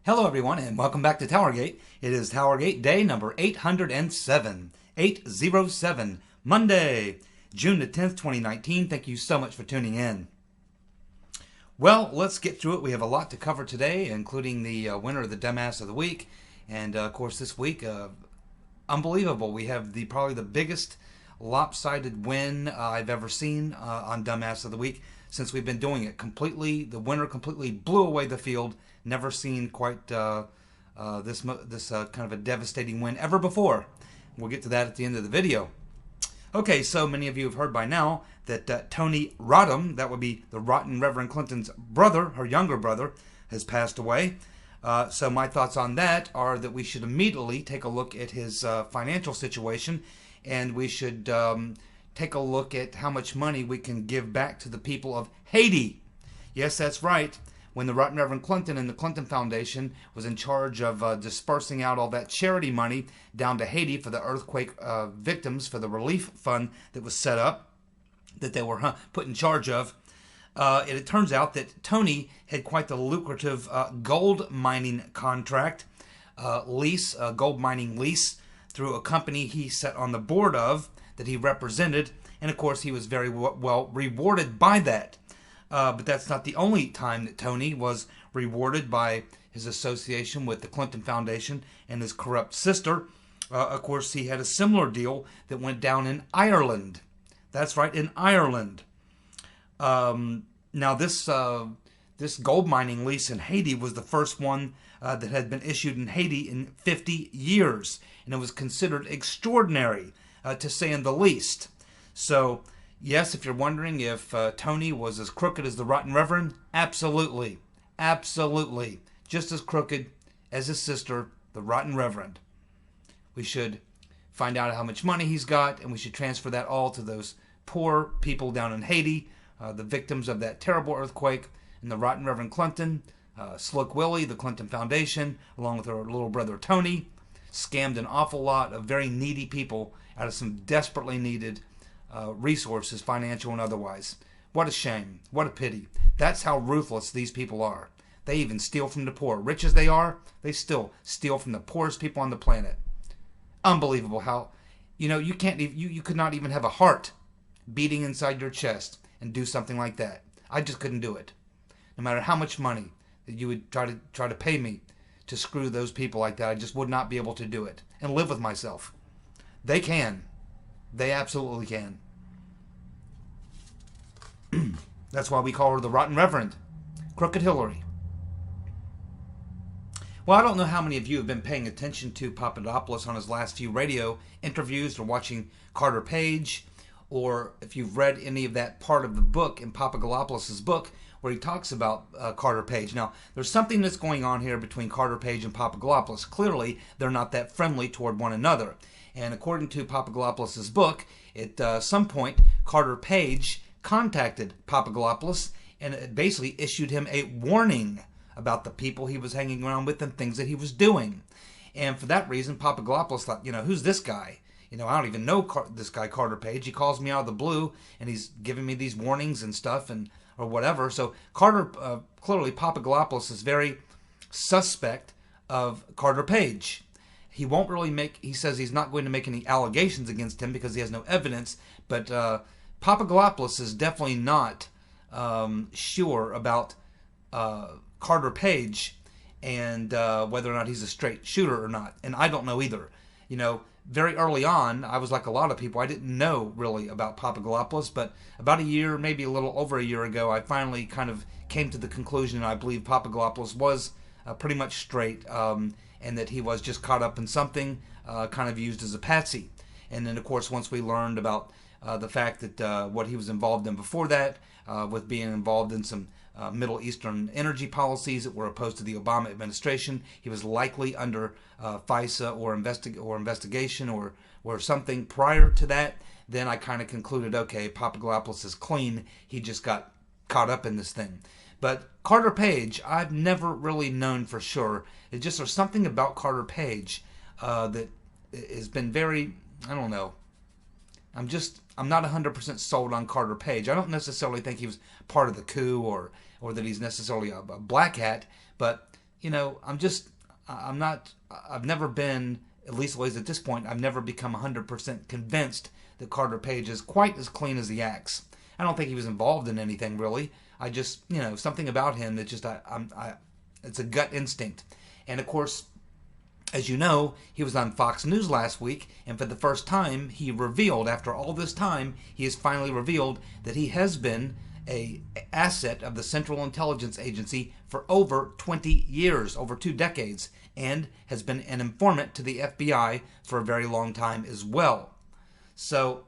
Hello everyone and welcome back to TowerGate. It is TowerGate day number 807, 807, Monday, June the 10th, 2019. Thank you so much for tuning in. Well, let's get through it. We have a lot to cover today, including the winner of the Dumbass of the Week. And of course this week, unbelievable. We have probably the biggest lopsided win I've ever seen on Dumbass of the Week since we've been doing it. The winner completely blew away the field. Never seen quite this kind of a devastating win ever before. We'll get to that at the end of the video. Okay, so many of you have heard by now that Tony Rodham, that would be the rotten Reverend Clinton's brother, her younger brother, has passed away. So my thoughts on that are that we should immediately take a look at his financial situation, and we should take a look at how much money we can give back to the people of Haiti. Yes, that's right. When the Rotten Reverend Clinton and the Clinton Foundation was in charge of dispersing out all that charity money down to Haiti for the earthquake victims, for the relief fund that was set up, that they were put in charge of, it turns out that Tony had quite the lucrative gold mining contract, gold mining lease, through a company he sat on the board of, that he represented, and of course he was very well rewarded by that. But that's not the only time that Tony was rewarded by his association with the Clinton Foundation and his corrupt sister. Of course, he had a similar deal that went down in Ireland. That's right, in Ireland. Now, this gold mining lease in Haiti was the first one that had been issued in Haiti in 50 years. And it was considered extraordinary, to say in the least. So, yes, if you're wondering if Tony was as crooked as the Rotten Reverend, absolutely. Absolutely. Just as crooked as his sister, the Rotten Reverend. We should find out how much money he's got, and we should transfer that all to those poor people down in Haiti, the victims of that terrible earthquake, and the Rotten Reverend Clinton, Slick Willie, the Clinton Foundation, along with her little brother Tony, scammed an awful lot of very needy people out of some desperately needed resources, financial and otherwise. What a shame. What a pity. That's how ruthless these people are. They even steal from the poor. Rich as they are, they still steal from the poorest people on the planet. Unbelievable how, you can't even, you could not even have a heart beating inside your chest and do something like that. I just couldn't do it. No matter how much money that you would try to pay me to screw those people like that, I just would not be able to do it and live with myself. They can. They absolutely can. That's why we call her the Rotten Reverend. Crooked Hillary. Well, I don't know how many of you have been paying attention to Papadopoulos on his last few radio interviews or watching Carter Page, or if you've read any of that part of the book in Papadopoulos' book where he talks about Carter Page. Now, there's something that's going on here between Carter Page and Papadopoulos. Clearly, they're not that friendly toward one another. And according to Papadopoulos' book, at some point, Carter Page contacted Papadopoulos and it basically issued him a warning about the people he was hanging around with and things that he was doing. And for that reason, Papadopoulos thought, who's this guy? I don't even know this guy Carter Page. He calls me out of the blue and he's giving me these warnings and stuff or whatever. So clearly Papadopoulos is very suspect of Carter Page. He won't really he says he's not going to make any allegations against him because he has no evidence, but Papadopoulos is definitely not sure about Carter Page and whether or not he's a straight shooter or not. And I don't know either. Very early on, I was like a lot of people. I didn't know really about Papadopoulos, but about a year, maybe a little over a year ago, I finally kind of came to the conclusion I believe Papadopoulos was pretty much straight, and that he was just caught up in something, kind of used as a patsy. And then, of course, once we learned about the fact that what he was involved in before that, with being involved in some Middle Eastern energy policies that were opposed to the Obama administration, he was likely under FISA or investigation or something prior to that, then I kind of concluded, okay, Papadopoulos is clean. He just got caught up in this thing. But Carter Page, I've never really known for sure. There's something about Carter Page that has been very, I don't know. I'm not 100% sold on Carter Page. I don't necessarily think he was part of the coup or that he's necessarily a black hat, but I'm not, I've never been, at least always at this point, I've never become 100% convinced that Carter Page is quite as clean as he acts. I don't think he was involved in anything really. I just, something about him that just, it's a gut instinct. And of course, as you know, he was on Fox News last week, and for the first time, he revealed, after all this time, he has finally revealed that he has been a asset of the Central Intelligence Agency for over 20 years, over 2 decades, and has been an informant to the FBI for a very long time as well. So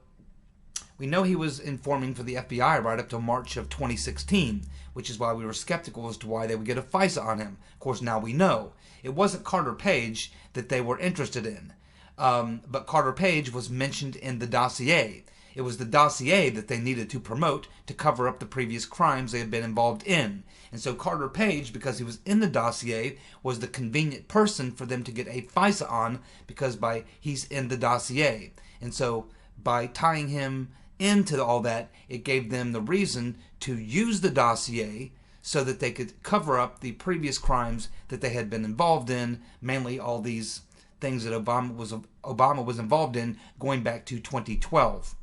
we know he was informing for the FBI right up to March of 2016, which is why we were skeptical as to why they would get a FISA on him. Of course, now we know. It wasn't Carter Page that they were interested in, but Carter Page was mentioned in the dossier. It was the dossier that they needed to promote to cover up the previous crimes they had been involved in. And so Carter Page, because he was in the dossier, was the convenient person for them to get a FISA on, because he's in the dossier. And so by tying him into all that, it gave them the reason to use the dossier so that they could cover up the previous crimes that they had been involved in, mainly all these things that Obama was involved in going back to 2012.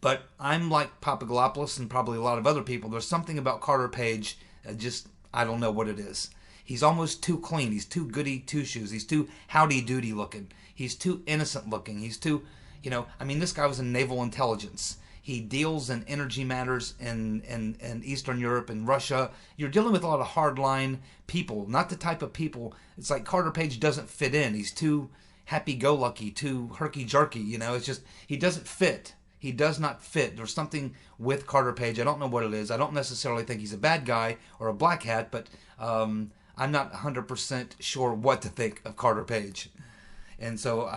But I'm like Papadopoulos and probably a lot of other people. There's something about Carter Page, I don't know what it is. He's almost too clean. He's too goody two-shoes. He's too howdy-doody looking. He's too innocent looking. He's too, this guy was in naval intelligence. He deals in energy matters in Eastern Europe and Russia. You're dealing with a lot of hardline people, not the type of people. It's like Carter Page doesn't fit in. He's too happy-go-lucky, too herky-jerky. It's just, he doesn't fit. He does not fit. There's something with Carter Page. I don't know what it is. I don't necessarily think he's a bad guy or a black hat, but I'm not 100% sure what to think of Carter Page. And so,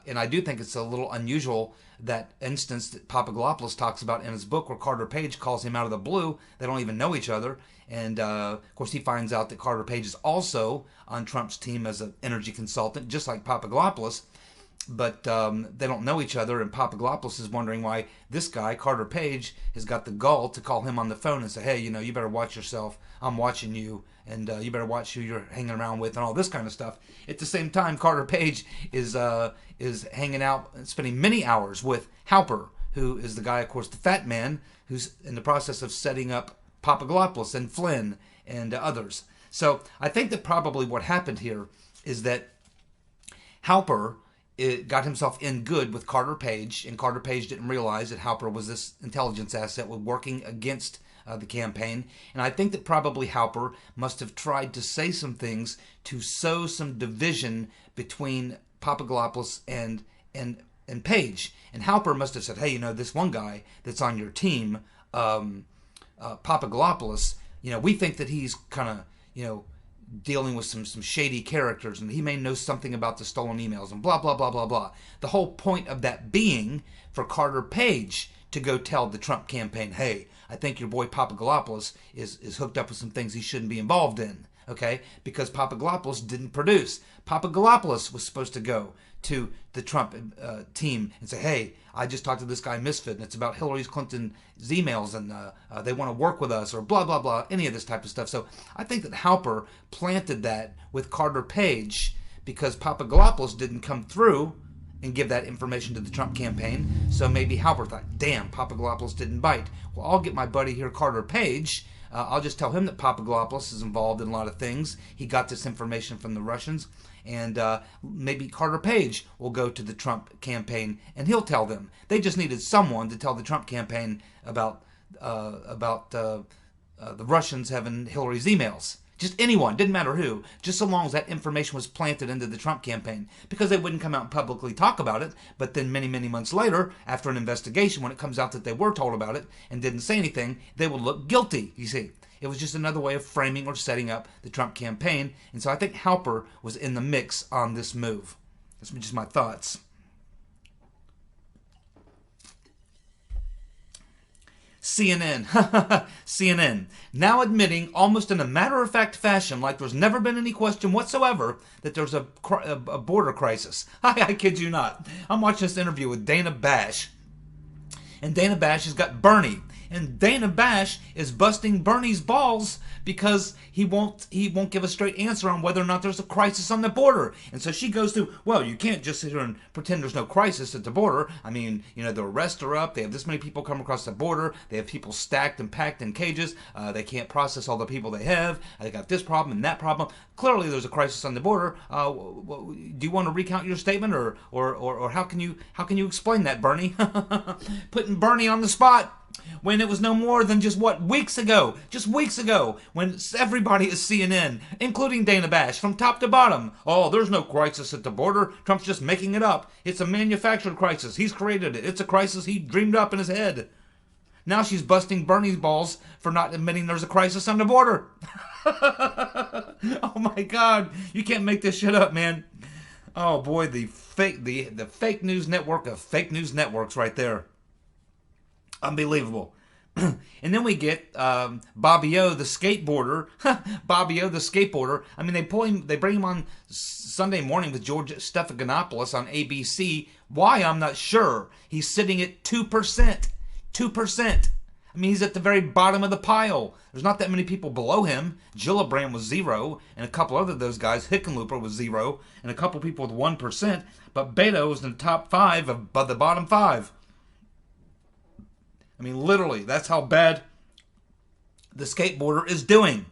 and I do think it's a little unusual, that instance that Papadopoulos talks about in his book, where Carter Page calls him out of the blue. They don't even know each other. And of course, he finds out that Carter Page is also on Trump's team as an energy consultant, just like Papadopoulos. But they don't know each other, and Papadopoulos is wondering why this guy, Carter Page, has got the gall to call him on the phone and say, hey, you better watch yourself. I'm watching you, and you better watch who you're hanging around with and all this kind of stuff. At the same time, Carter Page is hanging out and spending many hours with Halper, who is the guy, of course, the fat man, who's in the process of setting up Papadopoulos and Flynn and others. So I think that probably what happened here is that Halper got himself in good with Carter Page, and Carter Page didn't realize that Halper was this intelligence asset working against the campaign. And I think that probably Halper must have tried to say some things to sow some division between Papadopoulos and Page. And Halper must have said, hey, this one guy that's on your team, Papadopoulos, we think that he's kind of, dealing with some shady characters, and he may know something about the stolen emails and blah, blah, blah, blah, blah. The whole point of that being for Carter Page to go tell the Trump campaign, hey, I think your boy Papadopoulos is hooked up with some things he shouldn't be involved in, okay? Because Papadopoulos didn't produce. Papadopoulos was supposed to go to the Trump team and say, hey, I just talked to this guy Misfit, and it's about Hillary Clinton's emails, and they want to work with us, or blah, blah, blah, any of this type of stuff. So I think that Halper planted that with Carter Page because Papadopoulos didn't come through and give that information to the Trump campaign. So maybe Halper thought, damn, Papadopoulos didn't bite. Well, I'll get my buddy here, Carter Page. I'll just tell him that Papadopoulos is involved in a lot of things. He got this information from the Russians. And maybe Carter Page will go to the Trump campaign and he'll tell them. They just needed someone to tell the Trump campaign about the Russians having Hillary's emails. Just anyone, didn't matter who, just so long as that information was planted into the Trump campaign. Because they wouldn't come out and publicly talk about it, but then many, many months later, after an investigation, when it comes out that they were told about it and didn't say anything, they would look guilty, you see. It was just another way of framing or setting up the Trump campaign. And so I think Halper was in the mix on this move. That's just my thoughts. CNN. CNN. Now admitting, almost in a matter-of-fact fashion, like there's never been any question whatsoever, that there's a border crisis. I kid you not. I'm watching this interview with Dana Bash. And Dana Bash has got Bernie. And Dana Bash is busting Bernie's balls because he won't give a straight answer on whether or not there's a crisis on the border. And so she goes through, well, you can't just sit here and pretend there's no crisis at the border. I mean, the arrests are up. They have this many people come across the border. They have people stacked and packed in cages. They can't process all the people they have. They got this problem and that problem. Clearly, there's a crisis on the border. Do you want to recount your statement, or how can you explain that, Bernie? Putting Bernie on the spot when it was no more than just weeks ago, when everybody at CNN, including Dana Bash, from top to bottom, oh, there's no crisis at the border. Trump's just making it up. It's a manufactured crisis. He's created it. It's a crisis he dreamed up in his head. Now she's busting Bernie's balls for not admitting there's a crisis on the border. Oh my God, you can't make this shit up, man. Oh boy, the fake news network of fake news networks right there. Unbelievable. And then we get Bobby O, the skateboarder. Bobby O, the skateboarder. I mean, they bring him on Sunday morning with George Stephanopoulos on ABC. Why? I'm not sure. He's sitting at 2%. 2%. I mean, he's at the very bottom of the pile. There's not that many people below him. Gillibrand was 0, and a couple other of those guys, Hickenlooper was 0, and a couple people with 1%. But Beto was in the top 5 above the bottom 5. I mean, literally, that's how bad the skateboarder is doing.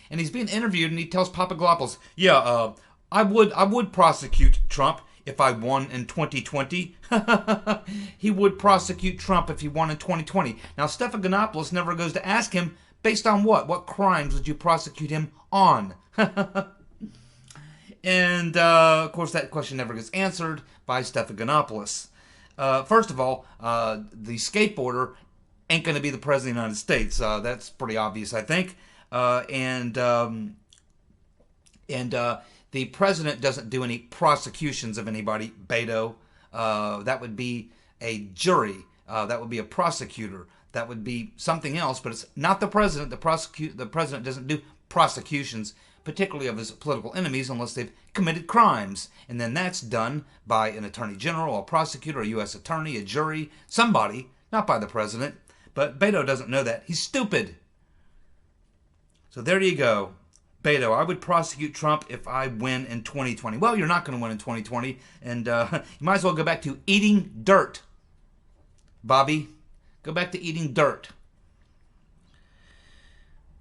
And he's being interviewed, and he tells Papadopoulos, "Yeah, I would prosecute Trump if I won in 2020. He would prosecute Trump if he won in 2020. Now, Stephanopoulos never goes to ask him, based on what? What crimes would you prosecute him on? And, of course, that question never gets answered by Stephanopoulos. First of all, the skateboarder ain't going to be the president of the United States. That's pretty obvious, I think. And the president doesn't do any prosecutions of anybody, Beto. That would be a jury. That would be a prosecutor. That would be something else, but it's not the president. The president doesn't do prosecutions, particularly of his political enemies, unless they've committed crimes. And then that's done by an attorney general, a prosecutor, a U.S. attorney, a jury, somebody, not by the president. But Beto doesn't know that. He's stupid. So there you go. Beto, I would prosecute Trump if I win in 2020. Well, you're not going to win in 2020, and you might as well go back to eating dirt. Bobby, go back to eating dirt.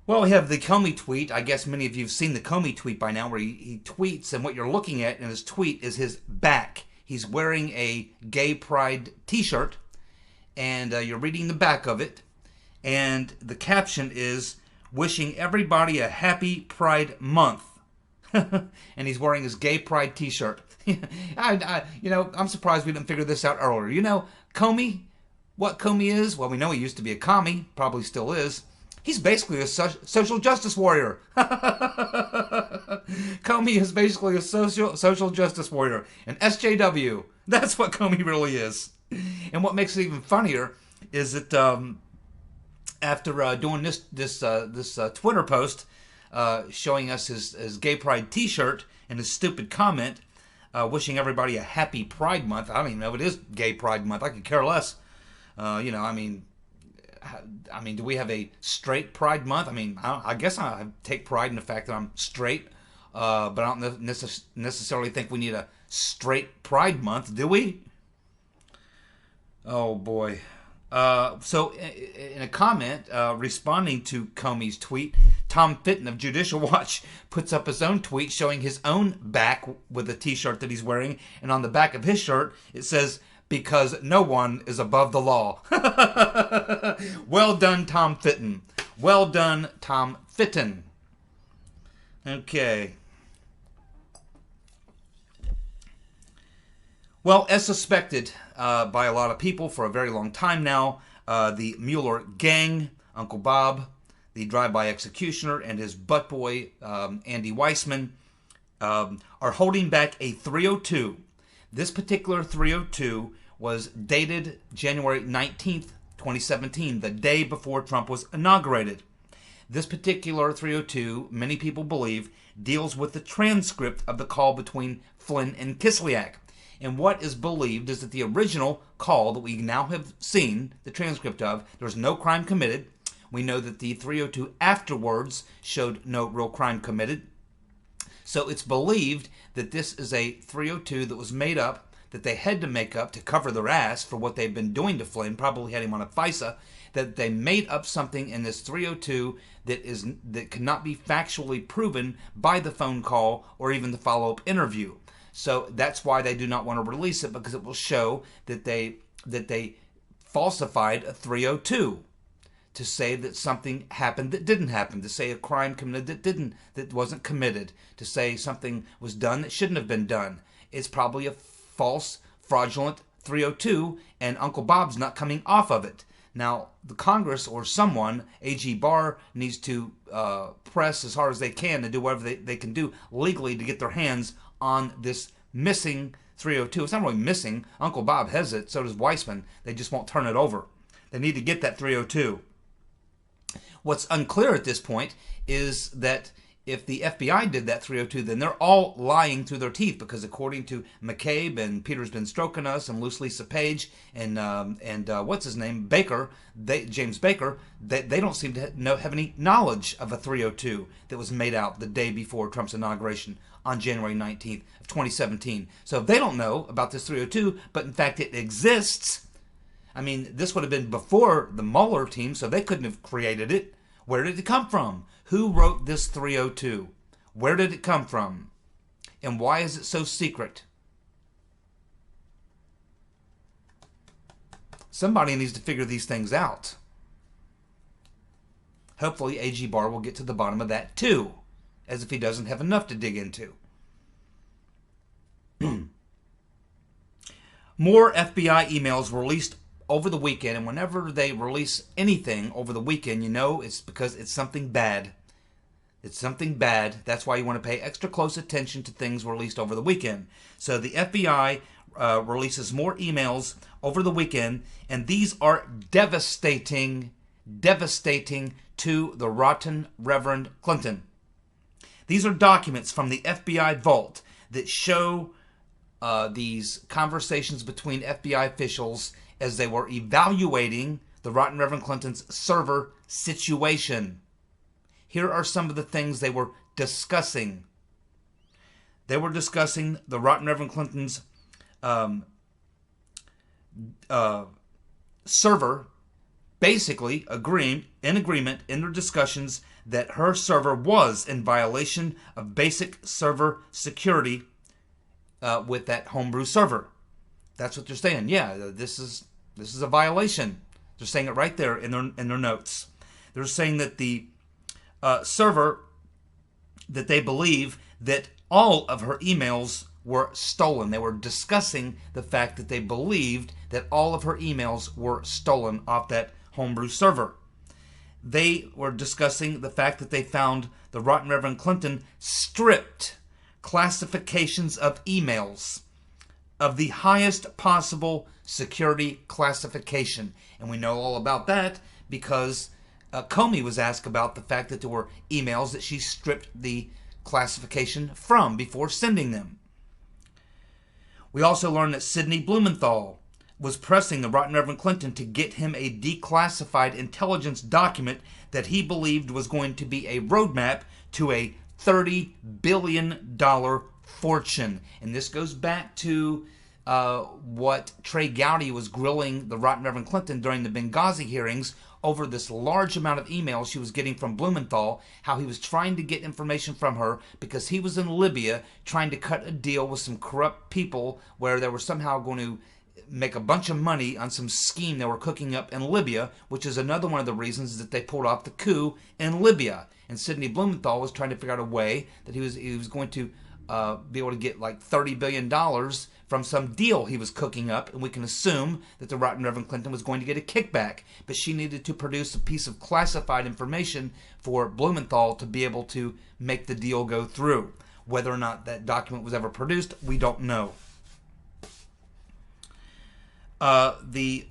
Well, we have the Comey tweet. I guess many of you have seen the Comey tweet by now, where he tweets, and what you're looking at in his tweet is his back. He's wearing a gay pride t-shirt, and you're reading the back of it, and the caption is, "Wishing everybody a happy Pride Month." And he's wearing his gay pride t-shirt. I'm surprised we didn't figure this out earlier. Comey, what Comey is? Well, we know he used to be a commie, probably still is. He's basically a social justice warrior. Comey is basically a social justice warrior. An SJW. That's what Comey really is. And what makes it even funnier is that after doing this Twitter post showing us his gay pride t-shirt and his stupid comment wishing everybody a happy Pride Month. I don't even know if it is gay Pride Month. I could care less. I mean, do we have a straight Pride Month? I mean, I guess I take pride in the fact that I'm straight, but I don't necessarily think we need a straight Pride Month, do we? Oh boy. So in a comment responding to Comey's tweet, Tom Fitton of Judicial Watch puts up his own tweet showing his own back with the t-shirt that he's wearing, and on the back of his shirt it says, "Because no one is above the law." Well done, Tom Fitton. Well done, Tom Fitton. Okay. Well, as suspected by a lot of people for a very long time now, the Mueller gang, Uncle Bob, the drive-by executioner, and his butt boy, Andy Weissman, are holding back a 302. This particular 302 was dated January 19th, 2017, the day before Trump was inaugurated. This particular 302, many people believe, deals with the transcript of the call between Flynn and Kislyak. And what is believed is that the original call that we now have seen the transcript of, there was no crime committed. We know that the 302 afterwards showed no real crime committed. So it's believed that this is a 302 that was made up, that they had to make up to cover their ass for what they've been doing to Flynn, probably had him on a FISA, that they made up something in this 302 that cannot be factually proven by the phone call or even the follow-up interview. So that's why they do not want to release it, because it will show that they falsified a 302 to say that something happened that didn't happen, to say a crime committed that wasn't committed, to say something was done that shouldn't have been done. It's probably a false, fraudulent 302, and Uncle Bob's not coming off of it. Now, the Congress or someone, AG Barr, needs to press as hard as they can and do whatever they can do legally to get their hands on this missing 302. It's not really missing. Uncle Bob has it, so does Weissman. They just won't turn it over. They need to get that 302. What's unclear at this point is that if the FBI did that 302, then they're all lying through their teeth, because according to McCabe and Peter's Been Stroking Us and Loose Lisa Page and what's his name, Baker, James Baker, they don't seem to have any knowledge of a 302 that was made out the day before Trump's inauguration on January 19th of 2017. So if they don't know about this 302, but in fact it exists, I mean, this would have been before the Mueller team, so they couldn't have created it. Where did it come from? Who wrote this 302? Where did it come from? And why is it so secret? Somebody needs to figure these things out. Hopefully AG Barr will get to the bottom of that too, as if he doesn't have enough to dig into. More FBI emails were released over the weekend, and whenever they release anything over the weekend, you know it's because it's something bad. It's something bad. That's why you want to pay extra close attention to things released over the weekend. So the FBI releases more emails over the weekend, and these are devastating to the rotten Reverend Clinton. These are documents from the FBI vault that show these conversations between FBI officials as they were evaluating the rotten Reverend Clinton's server situation. Here are some of the things they were discussing. They were discussing the rotten Reverend Clinton's server, basically agreeing in agreement in their discussions that her server was in violation of basic server security with that homebrew server. That's what they're saying. Yeah, this is a violation. They're saying it right there in their notes. They're saying that the server, that they believe that all of her emails were stolen. They were discussing the fact that they believed that all of her emails were stolen off that homebrew server. They were discussing the fact that they found the rotten Reverend Clinton stripped classifications of emails of the highest possible security classification. And we know all about that because Comey was asked about the fact that there were emails that she stripped the classification from before sending them. We also learned that Sidney Blumenthal was pressing the rotten Reverend Clinton to get him a declassified intelligence document that he believed was going to be a roadmap to a $30 billion fortune. And this goes back to what Trey Gowdy was grilling the rotten Reverend Clinton during the Benghazi hearings over this large amount of emails she was getting from Blumenthal, how he was trying to get information from her because he was in Libya trying to cut a deal with some corrupt people where they were somehow going to make a bunch of money on some scheme they were cooking up in Libya, which is another one of the reasons that they pulled off the coup in Libya. And Sidney Blumenthal was trying to figure out a way that he was going to be able to get like $30 billion from some deal he was cooking up, and we can assume that the rotten Reverend Clinton was going to get a kickback. But she needed to produce a piece of classified information for Blumenthal to be able to make the deal go through. Whether or not that document was ever produced, we don't know. The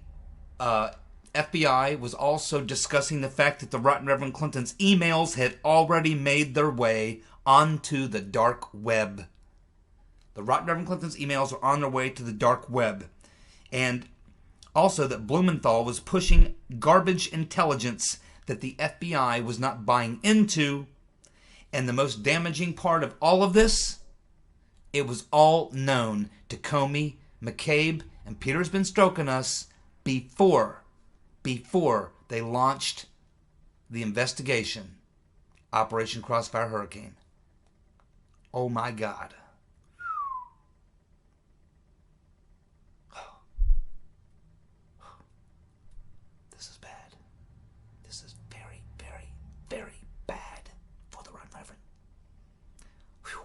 FBI was also discussing the fact that the rotten Reverend Clinton's emails had already made their way onto the dark web. the Right Reverend Clinton's emails are on their way to the dark web. And also that Blumenthal was pushing garbage intelligence that the FBI was not buying into. And the most damaging part of all of this, it was all known to Comey, McCabe, and Peter's been stroking us before they launched the investigation, Operation Crossfire Hurricane. Oh my God. This is bad. This is very, very, very bad for the Right Reverend. Whew.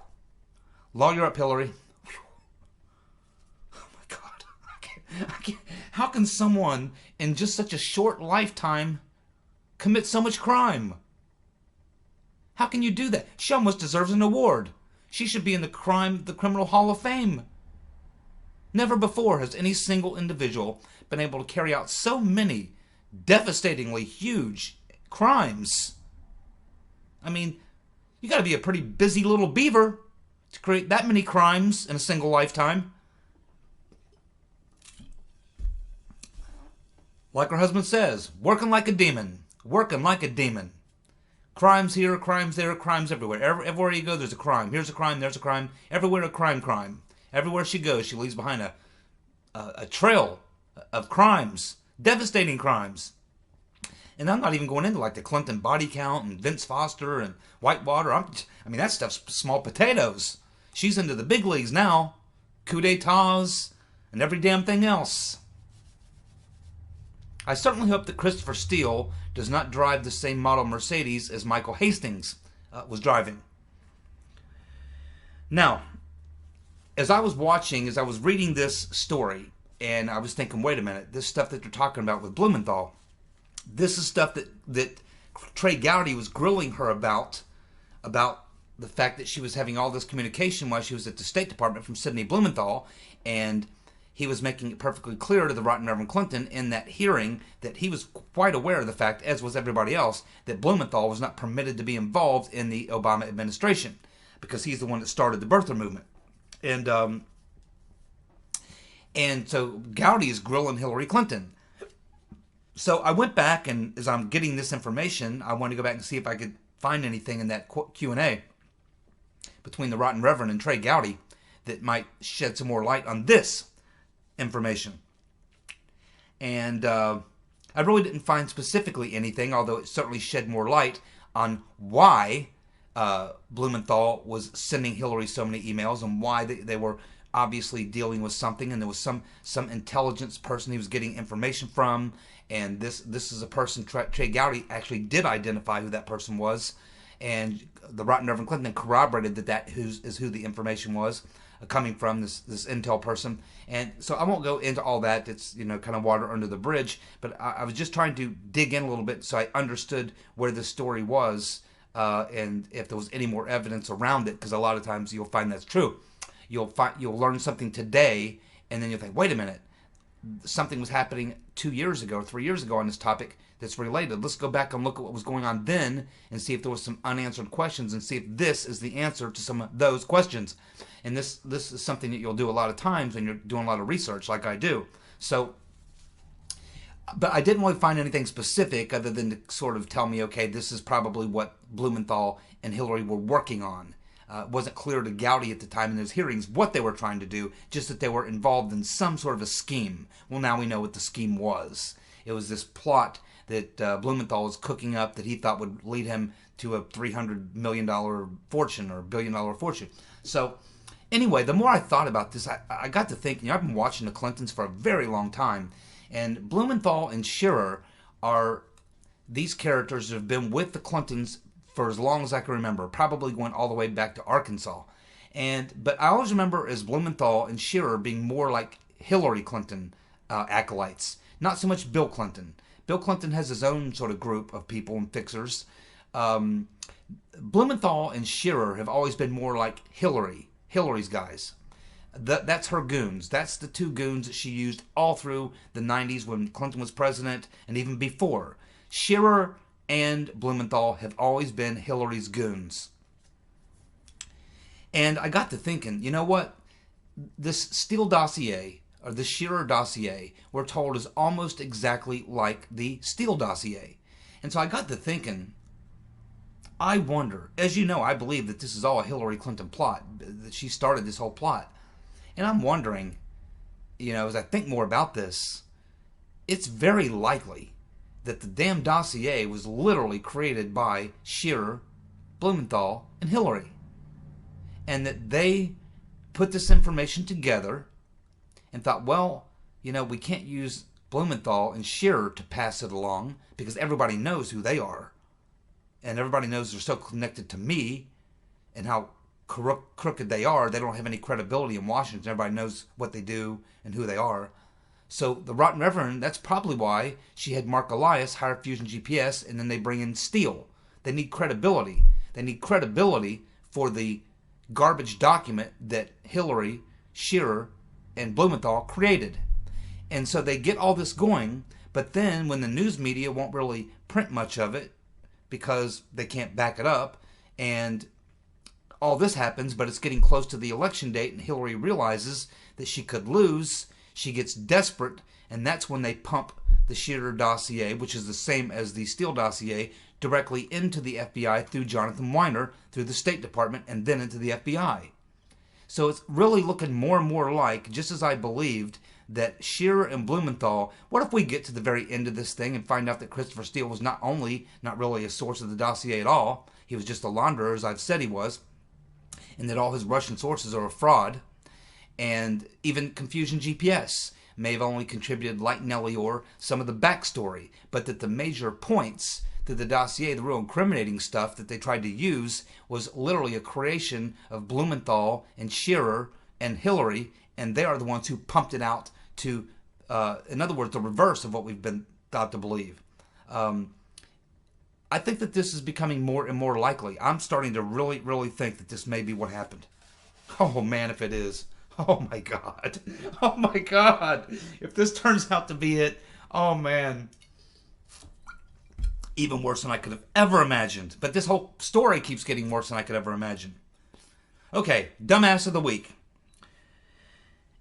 Lawyer up, Hillary. Whew. Oh my God. I can't. How can someone in just such a short lifetime commit so much crime? How can you do that? She almost deserves an award. She should be in the Criminal Hall of Fame. Never before has any single individual been able to carry out so many devastatingly huge crimes. I mean, you got to be a pretty busy little beaver to create that many crimes in a single lifetime. Like her husband says, working like a demon. Working like a demon. Crimes here, crimes there, crimes everywhere. Everywhere you go, there's a crime. Here's a crime, there's a crime. Everywhere a crime. Everywhere she goes, she leaves behind a trail of crimes. Devastating crimes. And I'm not even going into like the Clinton body count and Vince Foster and Whitewater. I mean, that stuff's small potatoes. She's into the big leagues now. Coup d'etats and every damn thing else. I certainly hope that Christopher Steele does not drive the same model Mercedes as Michael Hastings was driving. Now, as I was reading this story, and I was thinking, wait a minute, this stuff that they're talking about with Blumenthal, this is stuff that Trey Gowdy was grilling her about the fact that she was having all this communication while she was at the State Department from Sidney Blumenthal, and he was making it perfectly clear to the Right Reverend Clinton in that hearing that he was quite aware of the fact, as was everybody else, that Blumenthal was not permitted to be involved in the Obama administration because he's the one that started the birther movement. And so Gowdy is grilling Hillary Clinton. So I went back, and as I'm getting this information, I wanted to go back and see if I could find anything in that Q&A between the Right Reverend and Trey Gowdy that might shed some more light on this information. And I really didn't find specifically anything, although it certainly shed more light on why Blumenthal was sending Hillary so many emails and why they were obviously dealing with something, and there was some intelligence person he was getting information from, and this is a person Trey Gowdy actually did identify who that person was, and the Right Reverend Clinton corroborated that is who the information was coming from, this intel person. And so I won't go into all that. It's kind of water under the bridge, but I was just trying to dig in a little bit so I understood where this story was, and if there was any more evidence around it, because a lot of times you'll find that's true. You'll learn something today, and then you'll think, wait a minute, something was happening 2 years ago, 3 years ago on this topic that's related. Let's go back and look at what was going on then and see if there was some unanswered questions and see if this is the answer to some of those questions. And this is something that you'll do a lot of times when you're doing a lot of research like I do. So, but I didn't really find anything specific other than to sort of tell me, okay, this is probably what Blumenthal and Hillary were working on. It wasn't clear to Gowdy at the time in those hearings what they were trying to do, just that they were involved in some sort of a scheme. Well, now we know what the scheme was. It was this plot that Blumenthal was cooking up that he thought would lead him to a $300 million fortune or $1 billion fortune. So anyway, the more I thought about this, I got to thinking, I've been watching the Clintons for a very long time, and Blumenthal and Shearer are these characters that have been with the Clintons for as long as I can remember, probably going all the way back to Arkansas. But I always remember as Blumenthal and Shearer being more like Hillary Clinton acolytes, not so much Bill Clinton. Bill Clinton has his own sort of group of people and fixers. Blumenthal and Shearer have always been more like Hillary's guys. That's her goons. That's the two goons that she used all through the 90s when Clinton was president and even before. Shearer and Blumenthal have always been Hillary's goons. And I got to thinking, you know what? this Steele dossier, or the Shearer dossier, we're told is almost exactly like the Steele dossier. And so I got to thinking, I wonder, as you know, I believe that this is all a Hillary Clinton plot, that she started this whole plot. And I'm wondering, as I think more about this, it's very likely that the damn dossier was literally created by Shearer, Blumenthal, and Hillary. And that they put this information together and thought, well, we can't use Blumenthal and Shearer to pass it along because everybody knows who they are. And everybody knows they're so connected to me and how crooked they are. They don't have any credibility in Washington. Everybody knows what they do and who they are. So the Rotten Reverend, that's probably why she had Mark Elias hire Fusion GPS, and then they bring in Steele. They need credibility. They need credibility for the garbage document that Hillary, Shearer, and Blumenthal created. And so they get all this going, but then when the news media won't really print much of it because they can't back it up, and all this happens, but it's getting close to the election date, and Hillary realizes that she could lose. She gets desperate, and that's when they pump the Shearer dossier, which is the same as the Steele dossier, directly into the FBI through Jonathan Weiner, through the State Department, and then into the FBI. So it's really looking more and more like, just as I believed, that Shearer and Blumenthal, what if we get to the very end of this thing and find out that Christopher Steele was not really a source of the dossier at all, he was just a launderer, as I've said he was, and that all his Russian sources are a fraud, and even Confusion GPS may have only contributed, like Nellie Orr, some of the backstory, but that the major points to the dossier, the real incriminating stuff that they tried to use, was literally a creation of Blumenthal and Shearer and Hillary, and they are the ones who pumped it out to, in other words, the reverse of what we've been thought to believe. I think that this is becoming more and more likely. I'm starting to really, really think that this may be what happened. Oh man, if it is. Oh my God. Oh my God. If this turns out to be it, oh man. Even worse than I could have ever imagined. But this whole story keeps getting worse than I could ever imagine. Okay, dumbass of the week.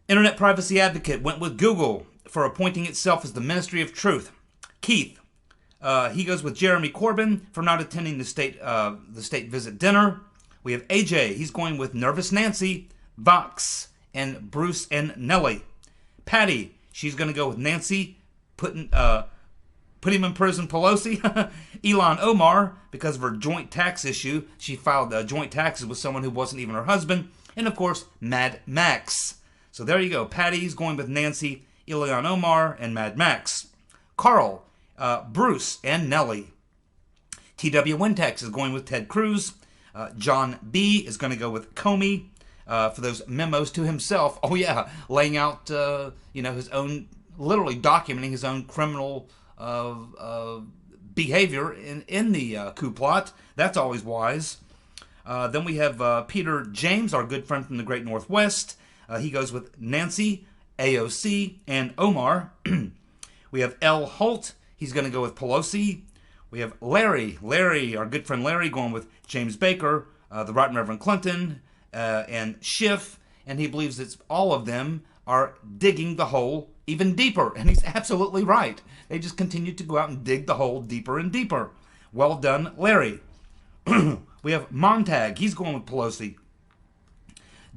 Internet privacy advocate went with Google for appointing itself as the Ministry of Truth. Keith. He goes with Jeremy Corbyn for not attending the state visit dinner. We have AJ. He's going with Nervous Nancy, Vox, and Bruce and Nellie. Patty. She's going to go with Nancy, put him in prison, Pelosi. Ilhan Omar, because of her joint tax issue. She filed joint taxes with someone who wasn't even her husband. And of course, Mad Max. So there you go. Patty's going with Nancy, Ilhan Omar, and Mad Max. Carl. Bruce and Nellie. T.W. Wintex is going with Ted Cruz. John B. is going to go with Comey for those memos to himself. Oh yeah, laying out his own, literally documenting his own criminal behavior in the coup plot. That's always wise. Then we have Peter James, our good friend from the Great Northwest. He goes with Nancy, AOC, and Omar. We have L. Holt. He's going to go with Pelosi. We have Larry, our good friend Larry, going with James Baker, the Right Reverend Clinton, and Schiff. And he believes that all of them are digging the hole even deeper. And he's absolutely right. They just continue to go out and dig the hole deeper and deeper. Well done, Larry. We have Montag. He's going with Pelosi.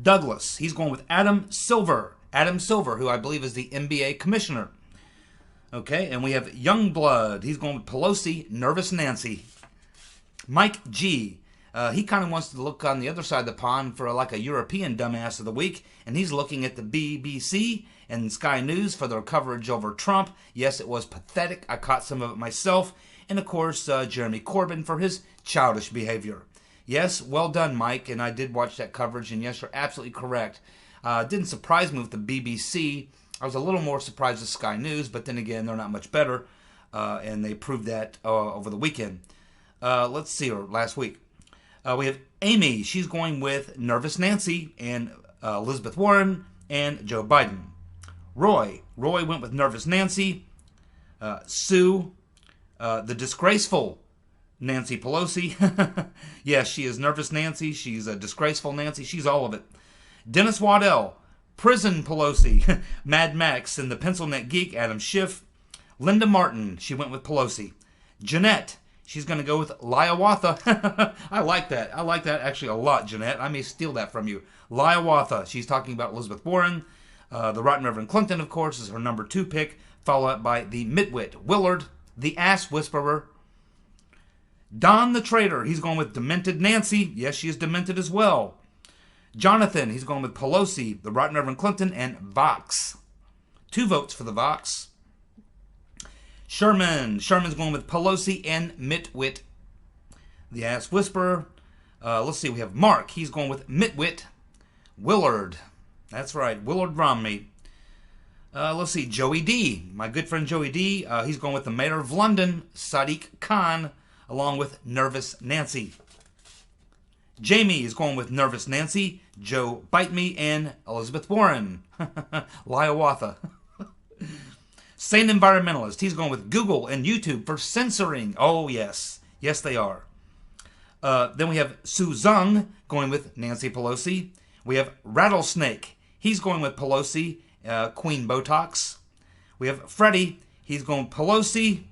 Douglas. He's going with Adam Silver. Adam Silver, who I believe is the NBA commissioner. Okay, and we have Youngblood. He's going with Pelosi, Nervous Nancy. Mike G. He kind of wants to look on the other side of the pond for like a European dumbass of the week, and he's looking at the BBC and Sky News for their coverage over Trump. Yes, it was pathetic. I caught some of it myself. And of course, Jeremy Corbyn for his childish behavior. Yes, well done, Mike, and I did watch that coverage, and yes, you're absolutely correct. Didn't surprise me with the BBC. I was a little more surprised with Sky News, but then again, they're not much better, and they proved that over the weekend. Let's see, or last week. We have Amy. She's going with Nervous Nancy and Elizabeth Warren and Joe Biden. Roy went with Nervous Nancy. Sue, the disgraceful Nancy Pelosi. Yes, she is Nervous Nancy. She's a disgraceful Nancy. She's all of it. Dennis Waddell, Prison Pelosi, Mad Max, and the Pencil Neck Geek, Adam Schiff. Linda Martin, she went with Pelosi. Jeanette, she's going to go with Liawatha. I like that. I like that actually a lot, Jeanette. I may steal that from you. Liawatha, she's talking about Elizabeth Warren. The Right Reverend Clinton, of course, is her number 2 pick, followed up by the Mitwit Willard, the Ass Whisperer. Don the Traitor, he's going with Demented Nancy. Yes, she is demented as well. Jonathan, he's going with Pelosi, the Right Reverend Clinton, and Vox. 2 votes for the Vox. Sherman's going with Pelosi and Mitwit, the Ass Whisperer. Let's see, we have Mark. He's going with Mitwit. Willard. That's right, Willard Romney. Let's see, Joey D. My good friend Joey D. He's going with the Mayor of London, Sadiq Khan, along with Nervous Nancy. Jamie is going with Nervous Nancy, Joe Bite Me, and Elizabeth Warren. Liawatha. Sane Environmentalist, he's going with Google and YouTube for censoring. Oh, yes. Yes, they are. Then we have Su Zung going with Nancy Pelosi. We have Rattlesnake. He's going with Pelosi, Queen Botox. We have Freddie. He's going Pelosi.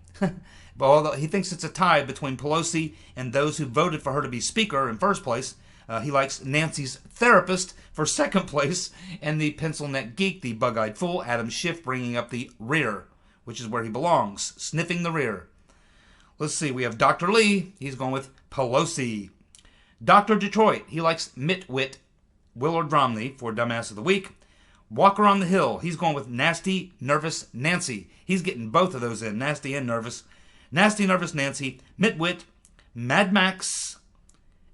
But although he thinks it's a tie between Pelosi and those who voted for her to be Speaker in first place, he likes Nancy's therapist for second place, and the Pencil Neck Geek, the Bug-Eyed Fool, Adam Schiff, bringing up the rear, which is where he belongs, sniffing the rear. Let's see, we have Dr. Lee. He's going with Pelosi. Dr. Detroit, he likes Mitwit, Willard Romney for Dumbass of the Week. Walker on the Hill, he's going with Nasty Nervous Nancy. He's getting both of those in, nasty and nervous. Nasty Nervous Nancy, Mitwit, Mad Max,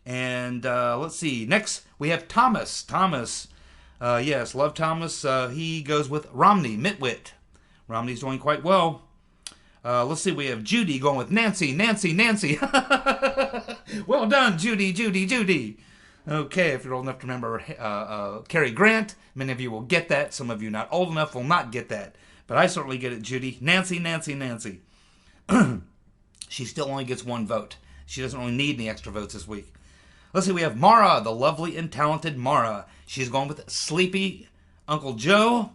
and let's see. Next, we have Thomas. Yes, love Thomas. He goes with Romney, Mitwit. Romney's doing quite well. Let's see. We have Judy going with Nancy. Well done, Judy. Okay, if you're old enough to remember Cary Grant, many of you will get that. Some of you not old enough will not get that. But I certainly get it, Judy. Nancy. She still only gets 1 vote. She doesn't really need any extra votes this week. Let's see, we have Mara, the lovely and talented Mara. She's going with Sleepy Uncle Joe,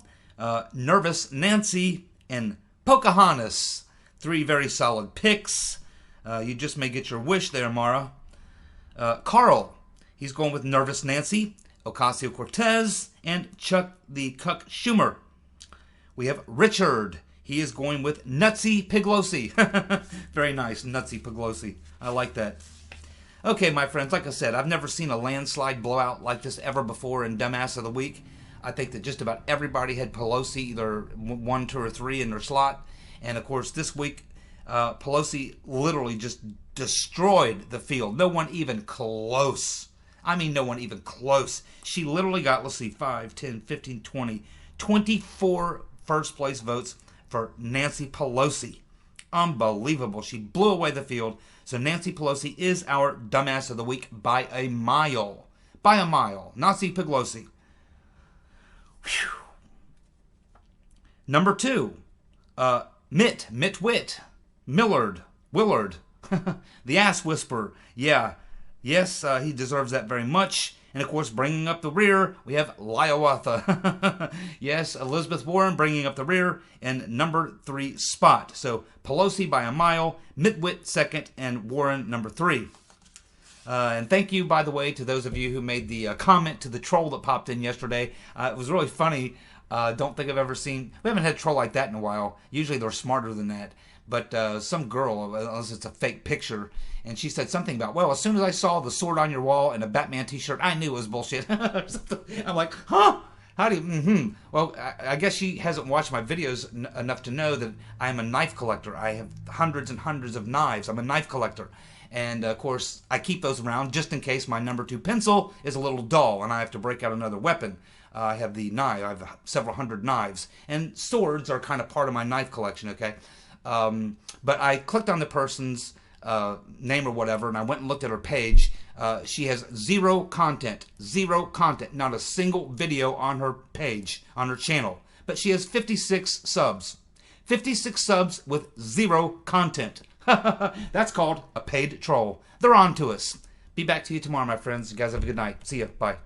Nervous Nancy, and Pocahontas. 3 very solid picks. You just may get your wish there, Mara. Carl, he's going with Nervous Nancy, Ocasio-Cortez, and Chuck the Cuck Schumer. We have Richard. He is going with Nutsy Piglosi. Very nice, Nutsy Piglosi. I like that. Okay, my friends, like I said, I've never seen a landslide blowout like this ever before in Dumbass of the Week. I think that just about everybody had Pelosi, either 1, 2, or 3 in their slot. And, of course, this week, Pelosi literally just destroyed the field. No one even close. I mean, no one even close. She literally got, let's see, 5, 10, 15, 20, 24 first-place votes for Nancy Pelosi. Unbelievable. She blew away the field. So Nancy Pelosi is our Dumbass of the Week by a mile. By a mile. Nancy Pelosi. Whew. Number 2. Mitwit. Willard. The Ass Whisperer. Yeah. Yes, he deserves that very much. And, of course, bringing up the rear, we have Liawatha. Yes, Elizabeth Warren bringing up the rear in number 3 spot. So, Pelosi by a mile, Mitwit second, and Warren number 3. And thank you, by the way, to those of you who made the comment to the troll that popped in yesterday. It was really funny. Don't think I've ever seen... We haven't had a troll like that in a while. Usually they're smarter than that. But some girl, unless it's a fake picture, and she said something about, well, as soon as I saw the sword on your wall and a Batman t-shirt, I knew it was bullshit. I'm like, huh? How do you, Well, I guess she hasn't watched my videos enough to know that I'm a knife collector. I have hundreds and hundreds of knives. I'm a knife collector. And, of course, I keep those around just in case my number 2 pencil is a little dull and I have to break out another weapon. I have the knife. I have several hundred knives. And swords are kind of part of my knife collection, okay? But I clicked on the person's name or whatever, and I went and looked at her page. She has zero content, not a single video on her page, on her channel. But she has 56 subs. 56 subs with 0 content. That's called a paid troll. They're on to us. Be back to you tomorrow, my friends. You guys have a good night. See ya. Bye.